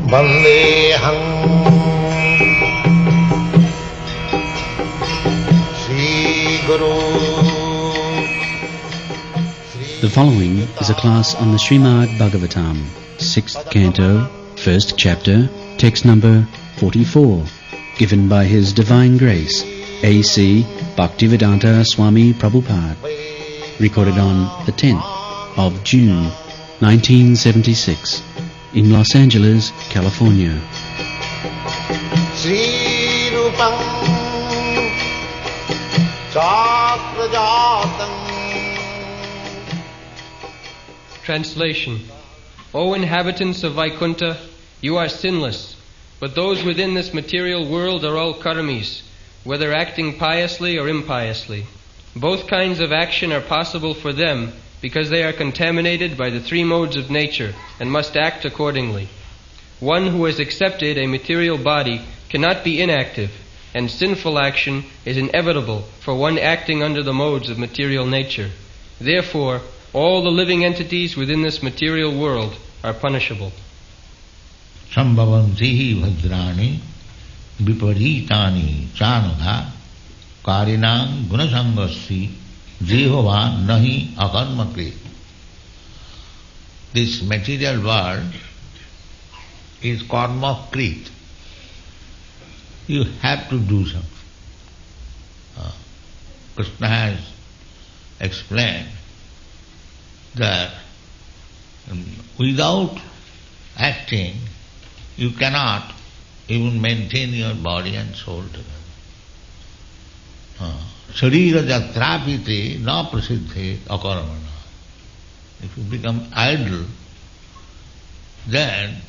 Vandeham Sri Guru. The following is a class on the Srimad Bhagavatam, 6th Canto, 1st Chapter, text number 44, given by His Divine Grace, A.C. Bhaktivedanta Swami Prabhupada, recorded on the 10th of June, 1976, in Los Angeles, California. Sri Rupam Chakrajatam. Translation. O inhabitants of Vaikuntha, you are sinless, but those within this material world are all karmis, whether acting piously or impiously. Both kinds of action are possible for them because they are contaminated by the three modes of nature and must act accordingly. One who has accepted a material body cannot be inactive, and sinful action is inevitable for one acting under the modes of material nature. Therefore, all the living entities within this material world are punishable. Sambhavanti bhadrani viparitani chanudha karinam gunasangassi jehova nahi akarmakre. This material world is karma-krit. You have to do something. Krishna has explained that without acting, you cannot even maintain your body and soul together. Sharira jatrapite na prasiddhe akaramana. If you become idle, then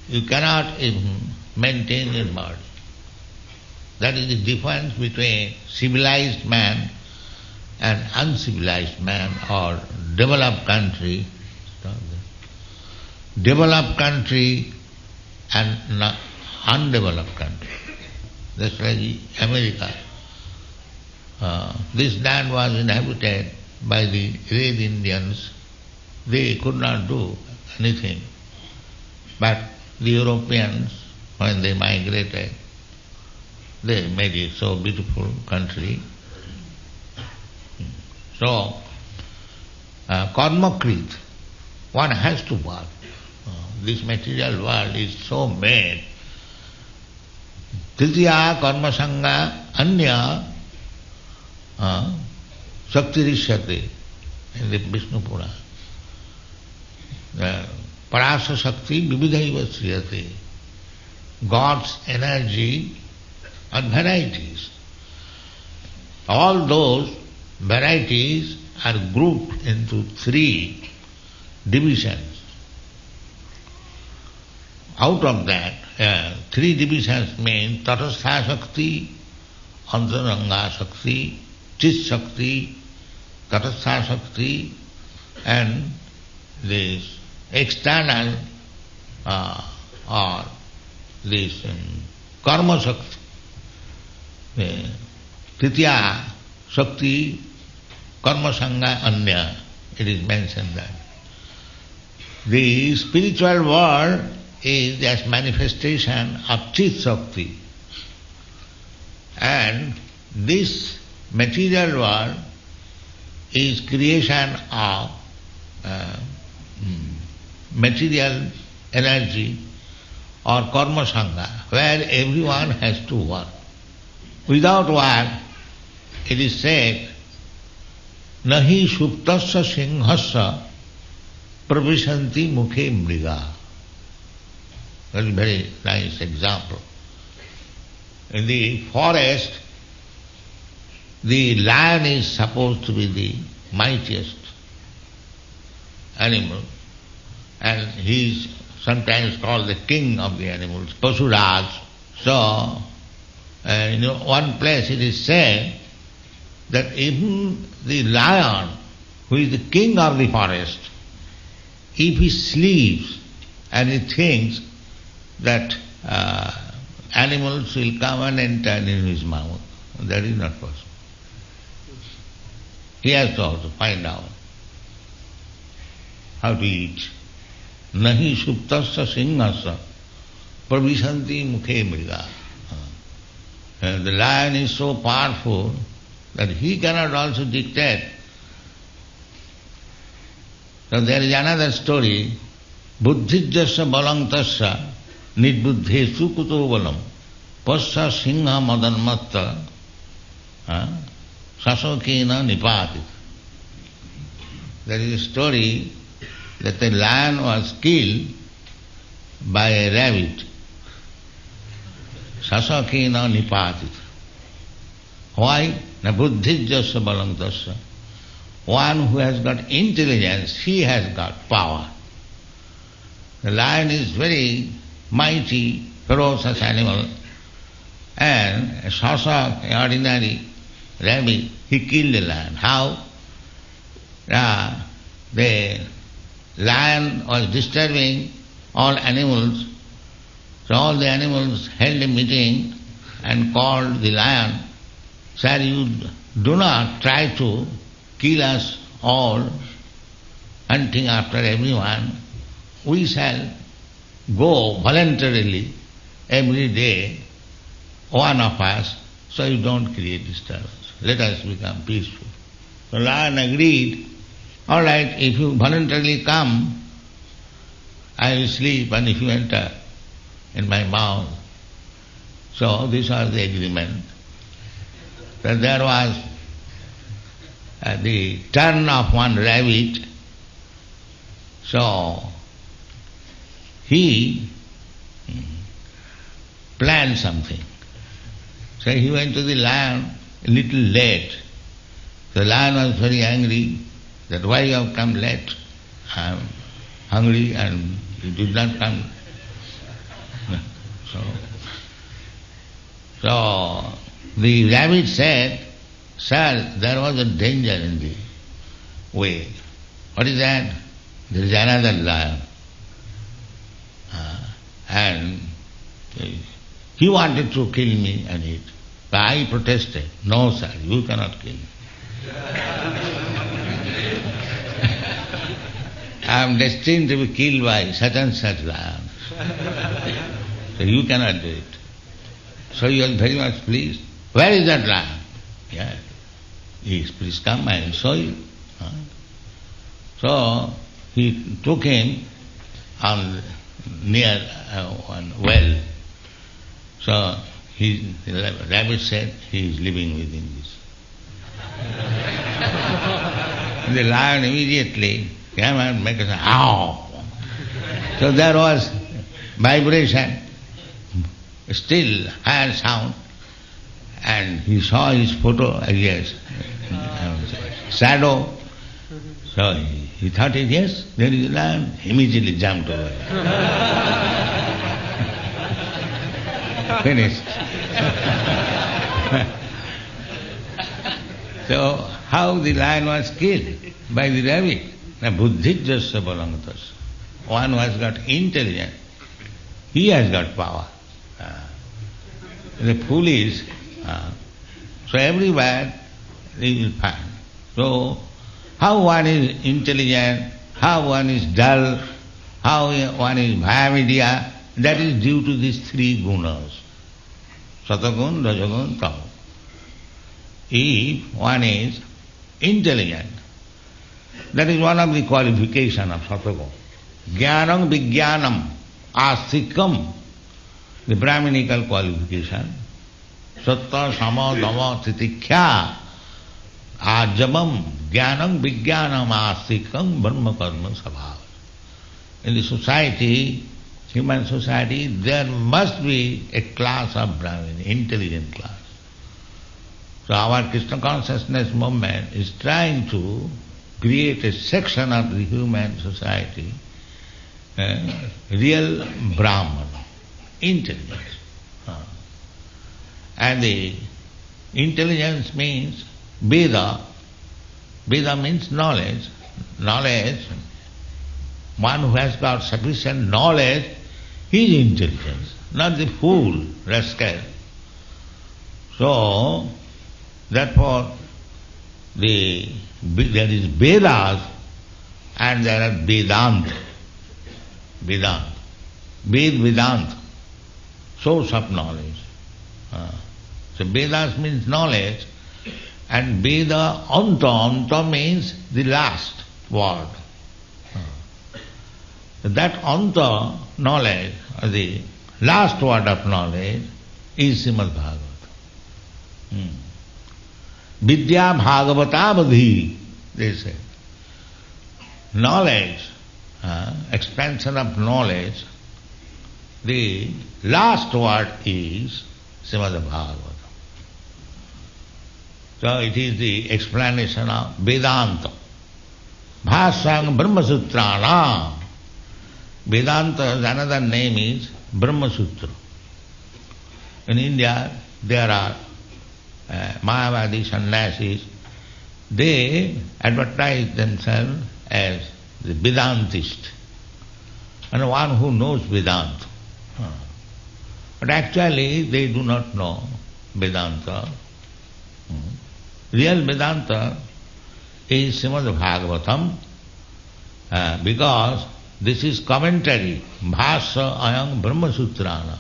you cannot even maintain your body. That is the difference between civilized man and uncivilized man or developed country. Developed country and undeveloped country. That's like America. This land was inhabited by the Red Indians. They could not do anything. But the Europeans, when they migrated, they made it so beautiful country. So, karma-krit, one has to work. This material world is so made. Tritiya karma sangha anya shaktirishyate in the Vishnu Purana. Parasa shakti vividhaiva sriyate. God's energy and varieties. All those varieties are grouped into three divisions. Out of that, three divisions mean Tatastha Shakti, Antaranga Shakti, Chit Shakti, Tatastha Shakti, and this external or this Karma Shakti. Tritya Shakti, Karma Sangha Anya, it is mentioned that. The spiritual world is just manifestation of Chit Shakti. And this material world is creation of material energy or Karma Sangha, where everyone has to work. Without work, it is said, Nahi suptasya singhasya pravishanti mukhe mriga. That is a very nice example. In the forest, the lion is supposed to be the mightiest animal, and he is sometimes called the king of the animals, Pasuraj. So, in one place it is said that even the lion, who is the king of the forest, if he sleeps and he thinks that animals will come and enter in his mouth, that is not possible. He has to also find out how to eat. Nahi suptasya singhasya pravishanti mukhe mriga. The lion is so powerful that he cannot also dictate. So there is another story, buddhijjasya balang tasya nidbuddhesu kuto balam pasya singha madanmatta sasokena nipati. There is a story that the lion was killed by a rabbit. Sasakena nipati. Why? Na buddhijjasya balang tasya. One who has got intelligence, he has got power. The lion is very mighty, ferocious animal, and a sasak, an ordinary rabbit, he killed the lion. How? The lion was disturbing all animals, so all the animals held a meeting and called the lion, "Sir, you do not try to kill us all, hunting after everyone. We shall go voluntarily every day, one of us, so you don't create disturbance. Let us become peaceful." So lion agreed, "All right, if you voluntarily come, I will sleep, and if you enter in my mouth." So this was the agreement. So there was the turn of one rabbit. So he planned something. So he went to the lion a little late. The lion was very angry that why you have come late? I am hungry and you did not come. So the rabbit said, "Sir, there was a danger in the way." "What is that?" "There is another lion. And he wanted to kill me and eat. But I protested, "No, sir, you cannot kill me. I am destined to be killed by such and such lion. So you cannot do it." So he was very much pleased. "Where is that lion?" "Yeah." "Yes, please come, I will show you." So he took him on near one well. So the rabbit said, "He is living within this." The lion immediately came and made a sound. "Ow!" So there was vibration, still higher sound, and he saw his photo, yes, shadow. So he thought, yes, there is a lion. Immediately jumped over. Finished. So how the lion was killed? By the rabbit. Now buddhijjasya balangatas. One who has got intelligence, he has got power. The foolish, so everywhere they will find. So how one is intelligent, how one is dull, how one is bhayavidya, that is due to these three gunas. Satagun, rajagun, tamas. If one is intelligent, that is one of the qualifications of satagun. Jnanam vijnanam astikam, the Brahminical qualification. Satta sama dhamma titikya ajabam jnanam vijnanam astikam brahma karma sabhava. In the society, human society, there must be a class of Brahmin, intelligent class. So our Krishna consciousness movement is trying to create a section of the human society, real Brahman, intelligence. And the intelligence means Veda. Veda means knowledge. Knowledge, one who has got sufficient knowledge, he is intelligence, not the fool, rascal. So, therefore, there is Vedas and there are Vedanta. Vedanta. source of knowledge. So Vedas means knowledge, and Veda anta means the last word. That anta knowledge, or the last word of knowledge, is Srimad Bhagavatam. Vidya Bhagavatavadhi, they say. Knowledge, expansion of knowledge, the last word is Srimad Bhagavatam. So it is the explanation of Vedanta. Bhāsyaṁ Brahmasutranam. Vedanta's another name is Brahma Sutra. In India there are Mayavadi sannyasis. They advertise themselves as the Vedantist and one who knows Vedanta. But actually they do not know Vedanta. Real Vedanta is Srimad Bhagavatam because this is commentary. Bhāsya ayam Brahma Sutrana.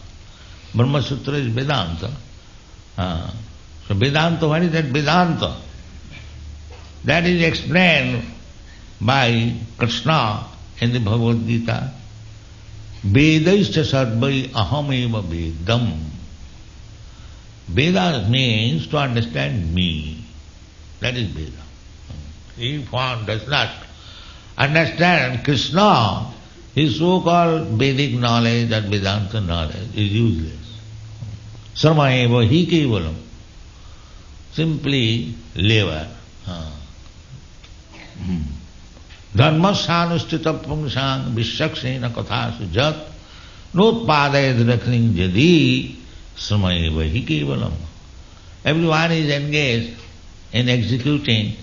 Brahma Sutra is Vedanta. So Vedanta, what is that Vedanta? That is explained by Krishna in the Bhagavad Gita. Vedaischa sarvai ahameva vedam. Veda means to understand me. That is Veda. If one does not understand Krishna, his so-called Vedic knowledge or Vedanta knowledge is useless. Sarvaeva hi kevalam. Simply labor. Dharmasyanustita pungsang vishaksena kathasu jat notpadayad rakling jadi sarvaeva hi kevalam. Everyone is engaged in executing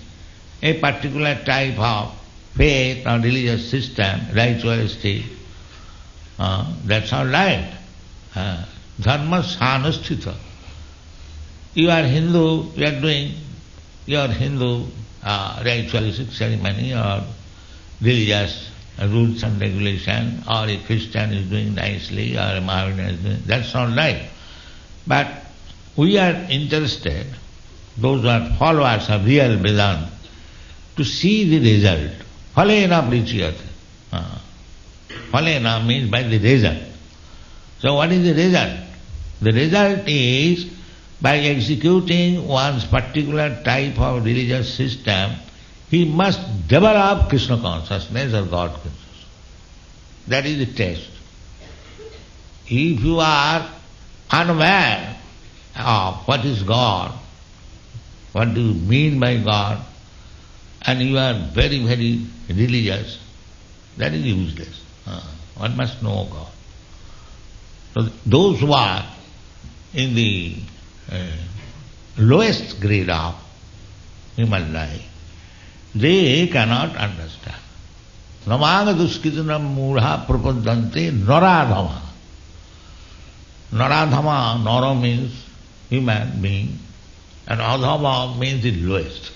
a particular type of faith or religious system, ritualistic. That's all right. Dharma sanustita. You are Hindu, you are doing your Hindu ritualistic ceremony or religious rules and regulation, or a Christian is doing nicely, or a Mohammedan is doing, that's all right. But we are interested, those who are followers of real Vedanta, to see the result. Phalena prichyate. Phalena means by the result. So what is the result? The result is by executing one's particular type of religious system, he must develop Krishna consciousness or God consciousness. That is the test. If you are unaware of what is God, what do you mean by God, and you are very, very religious, that is useless. One must know God. So those who are in the lowest grade of human life, they cannot understand. Namaga duskitanam mudha prapadante naradhama. Naradhama, nara means human being, and adhama means the lowest.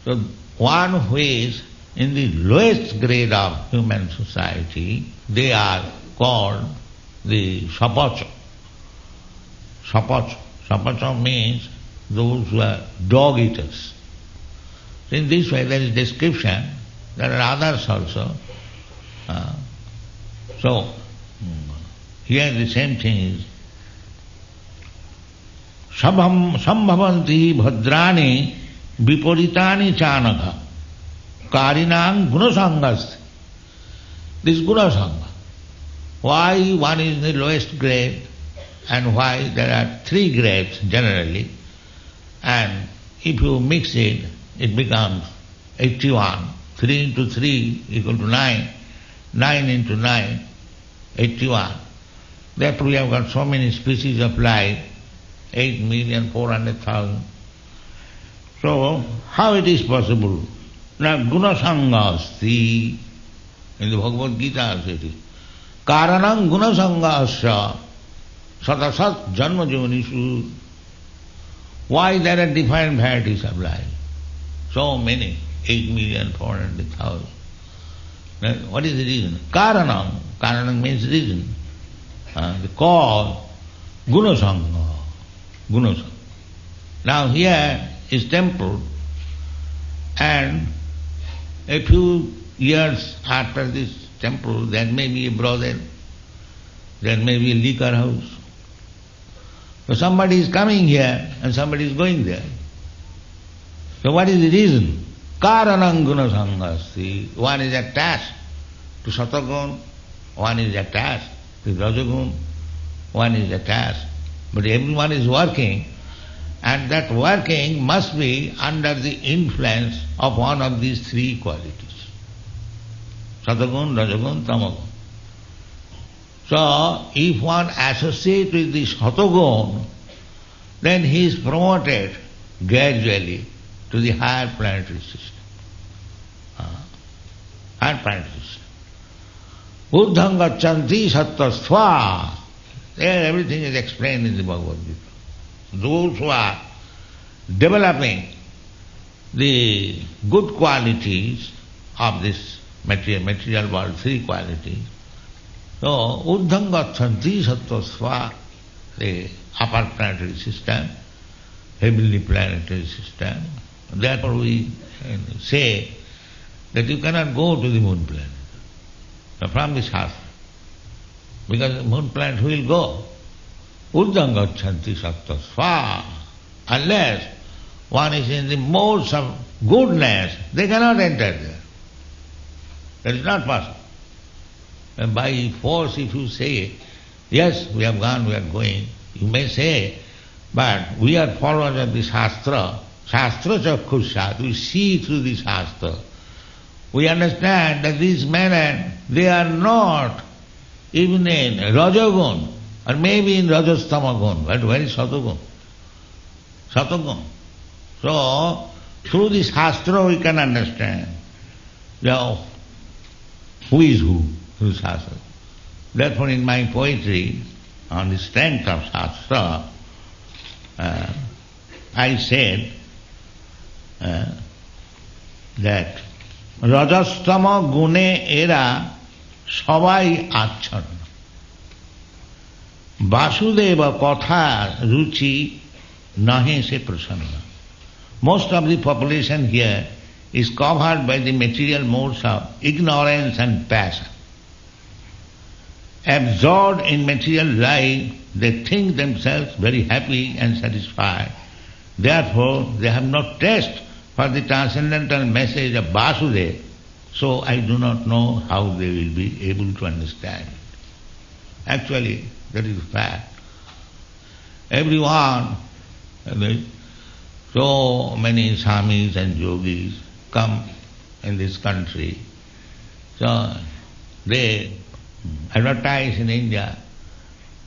So one who is in the lowest grade of human society, they are called the sapacha. Sapacha. Sapacha means those who are dog eaters. In this way there is description, there are others also. So here the same thing is sambhavanti bhadrani viparitani chanaka karinang gunasangas. This gunasanga. Why one is in the lowest grade and why there are three grades generally, and if you mix it, it becomes 81. 3 into 3 equal to 9. 9 into 9, 81. Therefore we have got so many species of life, 8,400,000. So how it is possible? Now gunasangasti, in the Bhagavad Gita also it is. Karanam gunasangasya satasat janma jivanishu. Why there are different varieties of life? So many, 8,400,000. What is the reason? Karanam. Karanam means reason. the cause, Gunasanga. Gunasanga. Now here is temple, and a few years after this temple there may be a brothel, there may be a liquor house. So somebody is coming here and somebody is going there. So what is the reason? Karanam gunasangasti. One is attached to Satagun, one is attached to Rajagun, one is attached. But everyone is working, and that working must be under the influence of one of these three qualities. Satagun, Rajagun, Tamagun. So, if one associates with the Satagun, then he is promoted gradually to the higher planetary system. Higher planetary system. Buddham gacchanti sattva. There everything is explained in the Bhagavad Gita. Those who are developing the good qualities of this material world, three qualities. So, Uddham gacchanti sattva, the upper planetary system, heavenly planetary system. Therefore we say that you cannot go to the moon planet from this house, because the moon planet will go. Uddham gacchanti sattva. Unless one is in the modes of goodness, they cannot enter there. That is not possible. And by force, if you say, yes, we have gone, we are going, you may say, but we are followers of the Shastra. Shastra chakkhussat, we see through the Shastra. We understand that these men, they are not even in Rajagun, or maybe in Rajastamagun, but where is Satagun? Satagun. So, through this Shastra we can understand who is who through Shastra. Therefore in my poetry, on the strength of Shastra, I said that Rajastama gune era sabai achanna. Vasudeva katha ruchi nahe se prasanna. Most of the population here is covered by the material modes of ignorance and passion. Absorbed in material life, they think themselves very happy and satisfied. Therefore, they have no taste for the transcendental message of Vasudeva. So I do not know how they will be able to understand it. Actually, that is fact. Everyone, so many swamis and yogis come in this country. So they advertise in India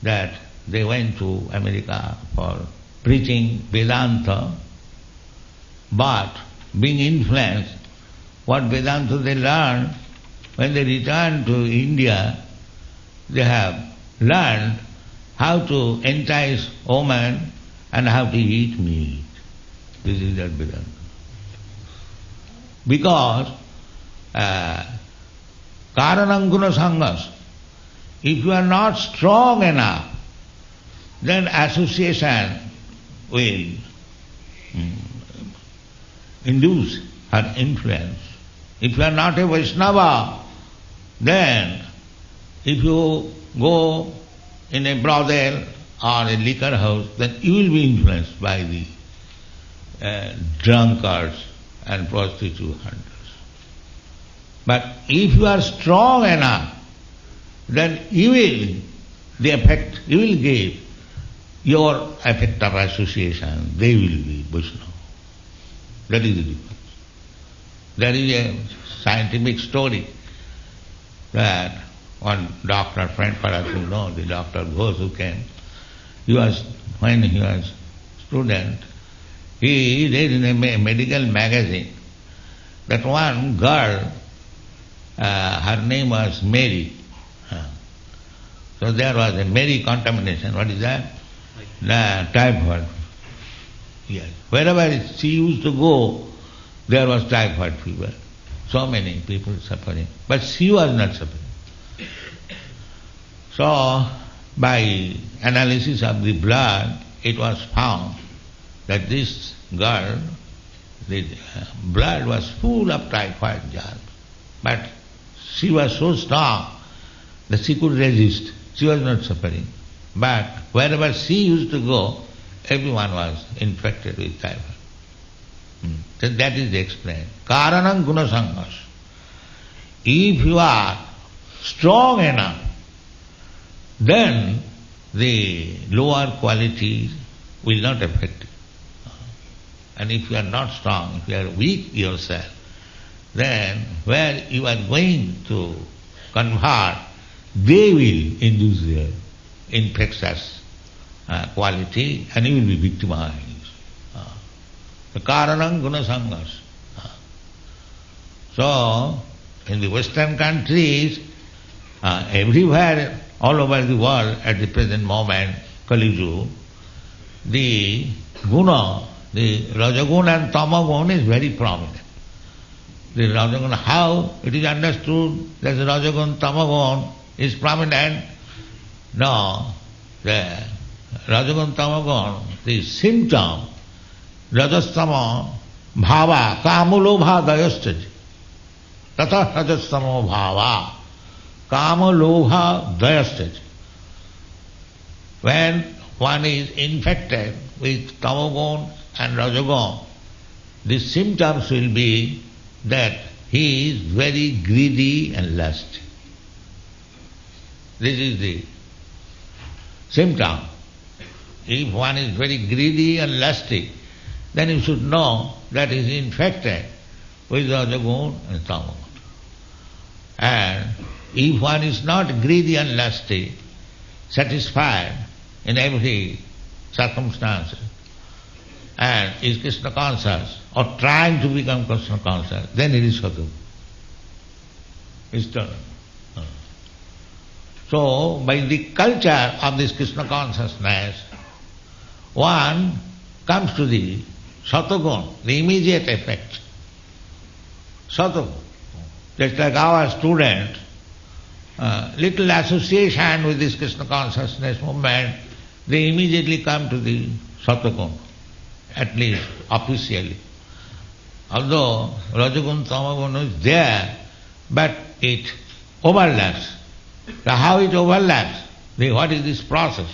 that they went to America for preaching Vedanta, but being influenced, what Vedanta they learned, when they return to India, they have learned how to entice women and how to eat meat. This is that Vedanta. Because karanam gunasangas, if you are not strong enough, then association will induce her influence. If you are not a Vaishnava, then if you go in a brothel or a liquor house, then you will be influenced by the drunkards and prostitute hunters. But if you are strong enough, then you will give your effect of association, they will be Vaishnava. That is the difference. There is a scientific story that one doctor, friend perhaps you know, the Dr. Ghosh who came, when he was student, he read in a medical magazine that one girl, her name was Mary. So there was a Mary contamination. What is that? Typhoid. Yes. Wherever she used to go, there was typhoid fever. So many people suffering. But she was not suffering. So by analysis of the blood, it was found that this girl, the blood was full of typhoid germs. But she was so strong that she could resist. She was not suffering. But wherever she used to go, everyone was infected with typhoid. So that is explained. Karanam gunasangas. If you are strong enough, then the lower qualities will not affect you. And if you are not strong, if you are weak yourself, then where you are going to convert, they will induce their infectious quality and you will be victimized. The karanam gunasangas. So, in the Western countries, everywhere, all over the world at the present moment, Kali Yuga, the guna, the Rajaguna and Tamaguna is very prominent. The Rajaguna, how it is understood that the Rajaguna, Tamaguna is prominent? No, the Rajaguna, Tamaguna, the symptom, Rajastama, Bhava, Kamulobha Dayastaji. Tata Rajastamo Bhava, Kamalobha Dayastaji. When one is infected with Tamagun and Rajagun, the symptoms will be that he is very greedy and lusty. This is the symptom. If one is very greedy and lusty, then you should know that he is infected with Rajagun and Tamagun. And if one is not greedy and lusty, satisfied in every circumstance, and is Krishna conscious or trying to become Krishna conscious, then it is Sadhu. It's done. So, by the culture of this Krishna consciousness, one comes to the Satagun, the immediate effect. Satagun. Just like our student, little association with this Krishna consciousness movement, they immediately come to the Satagun, at least officially. Although Rajagun, Tamagun is there, but it overlaps. So how it overlaps? What is this process?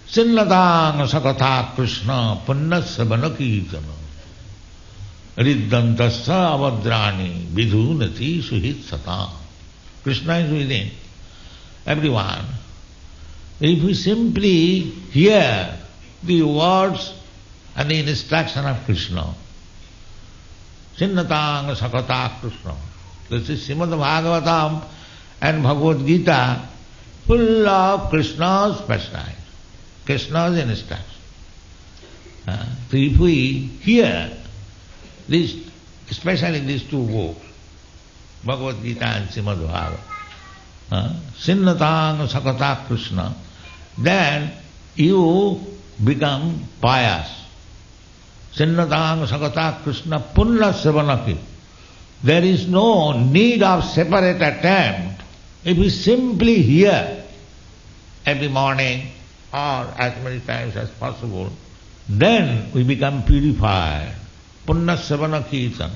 Sinnatang sakatha Krishna punnasya banakirtana riddhantasya avadrani vidhunati suhit satam. Krishna is within everyone. If we simply hear the words and the instruction of Krishna, Sinnatang sakata Krishna, this is Srimad Bhagavatam and Bhagavad Gita, full of Krishna's pastimes, Krishna's instruction. So if we hear this, especially these two books, Bhagavad Gita and Srimad Bhagavatam, Sinnatang sakata Krishna, then you become pious. Sinnatang sakata Krishna punna savanaki. There is no need of separate attempt. If we simply hear every morning or as many times as possible, then we become purified. Punna savana kirtana.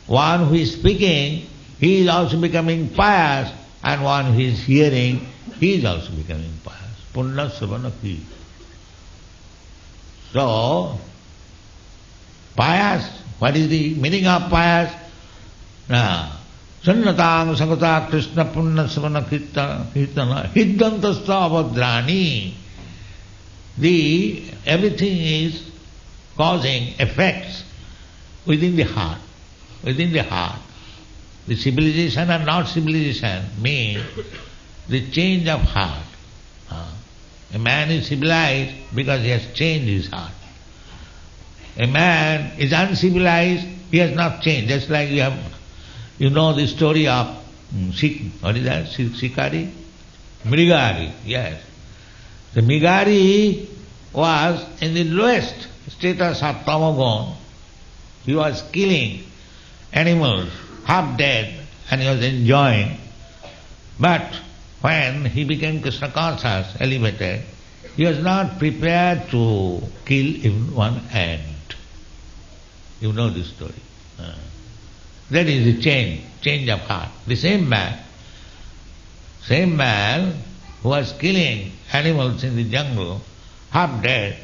One who is speaking, he is also becoming pious, and one who is hearing, he is also becoming pious. Punna savana kirtana. So, pious, what is the meaning of pious? Sannatang sakata Krishna punna savana kirtana hiddantasya avadrani. Everything is causing effects within the heart. Within the heart. The civilization and not civilization mean the change of heart. A man is civilized because he has changed his heart. A man is uncivilized, he has not changed. Just like you know the story of what is that? Sikari? Mrigari, yes. The Mrigari was in the lowest status of Tamagun. He was killing animals, half dead, and he was enjoying. But when he became Krishna conscious, elevated, he was not prepared to kill even one ant. You know this story. That is the change of heart. The same man who was killing animals in the jungle, half dead,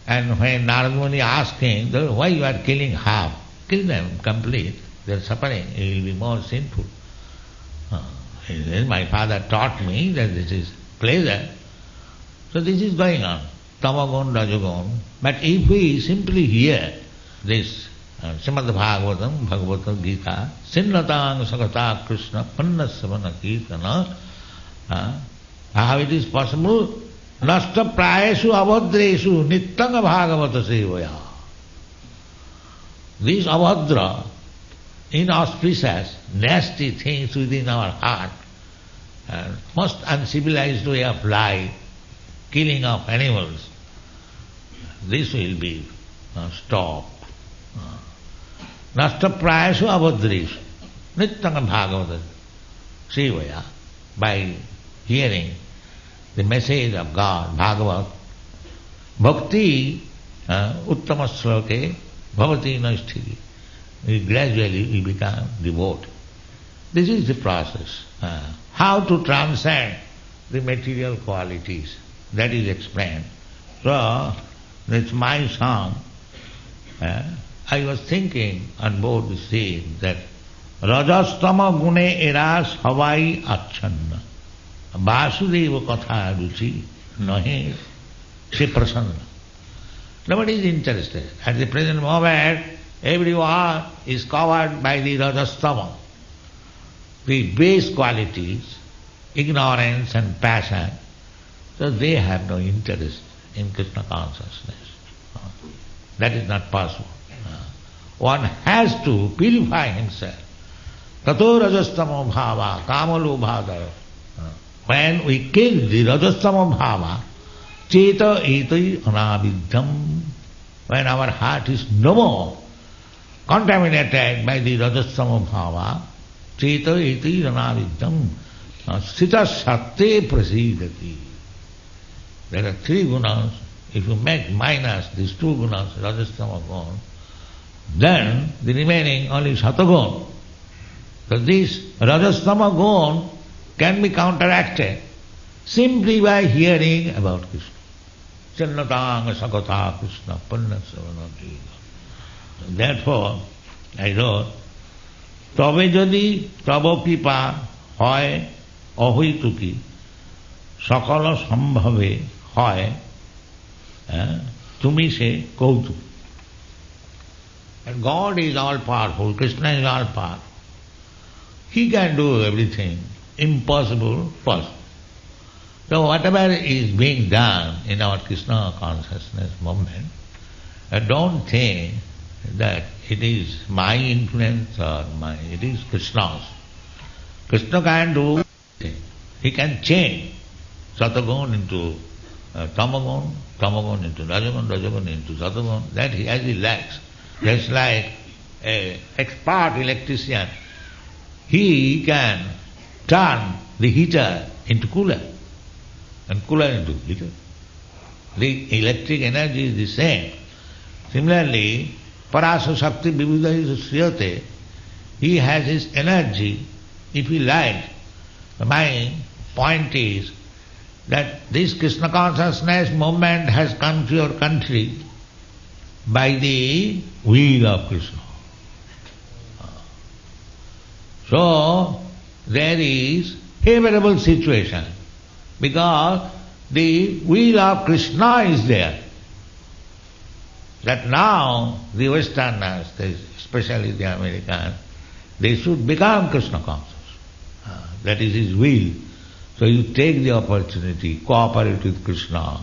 and when Narada Muni asked him, why you are killing half? Kill them complete. They are suffering. It will be more sinful. He says, my father taught me that this is pleasure. So this is going on. Tamagun, Rajagun. But if we simply hear this Srimad Bhagavatam, Bhagavad Gita, Sinnatang Sakata Krishna Pannasavana Kirtana, how it is possible? Nasta prayesu avadresu nittanga bhagavata sevaya. These avadra, inauspicious, nasty things within our heart, most uncivilized way of life, killing of animals, this will be stopped. Nasta prayesu avadresu nittanga bhagavata sevaya. By hearing the message of God, Bhagavat, Bhakti, Uttama Sloke, Bhavati Nasthiti. Gradually we become devout. This is the process. How to transcend the material qualities, that is explained. So, that's my song. I was thinking on board the sea that Rajastama gune eras havai achanna Vasudeva katha ruchi nahe se prasanna. Nobody is interested. At the present moment, everyone is covered by the Rajastama, the base qualities, ignorance and passion. So they have no interest in Krishna consciousness. That is not possible. One has to purify himself. Tato rajastamo bhava, kamalo bhadaya. When we kill the rajastamo bhava, cheta etai anavidyam, when our heart is no more contaminated by the rajastamo bhava, cheta etai anavidyam, sita sakte prasidati. There are three gunas. If you make minus these two gunas, rajastamo guna, then the remaining only satagun. So this rajastama gun can be counteracted simply by hearing about Krishna. Channatanga sakata Krishna pannasavana jiva. Therefore, I wrote, Tabe jadi tabo kipa hoy ahoituki sakala sambhave hoy tumi se kautu. And God is all powerful, Krishna is all powerful. He can do everything. Impossible, possible. So whatever is being done in our Krishna consciousness movement, don't think that it is my influence or it is Krishna's. Krishna can do everything. He can change Satagun into Tamagun, Tamagun into Rajagun, Rajagun into Satagun. That as he likes. Just like an expert electrician, he can turn the heater into cooler and cooler into heater. The electric energy is the same. Similarly, Parasa Shakti Vibhuda Sriyate, he has his energy if he likes. My point is that this Krishna consciousness movement has come to your country by the will of Krishna. So, there is favorable situation because the will of Krishna is there. That now the Westerners, especially the Americans, they should become Krishna conscious. That is his will. So you take the opportunity, cooperate with Krishna,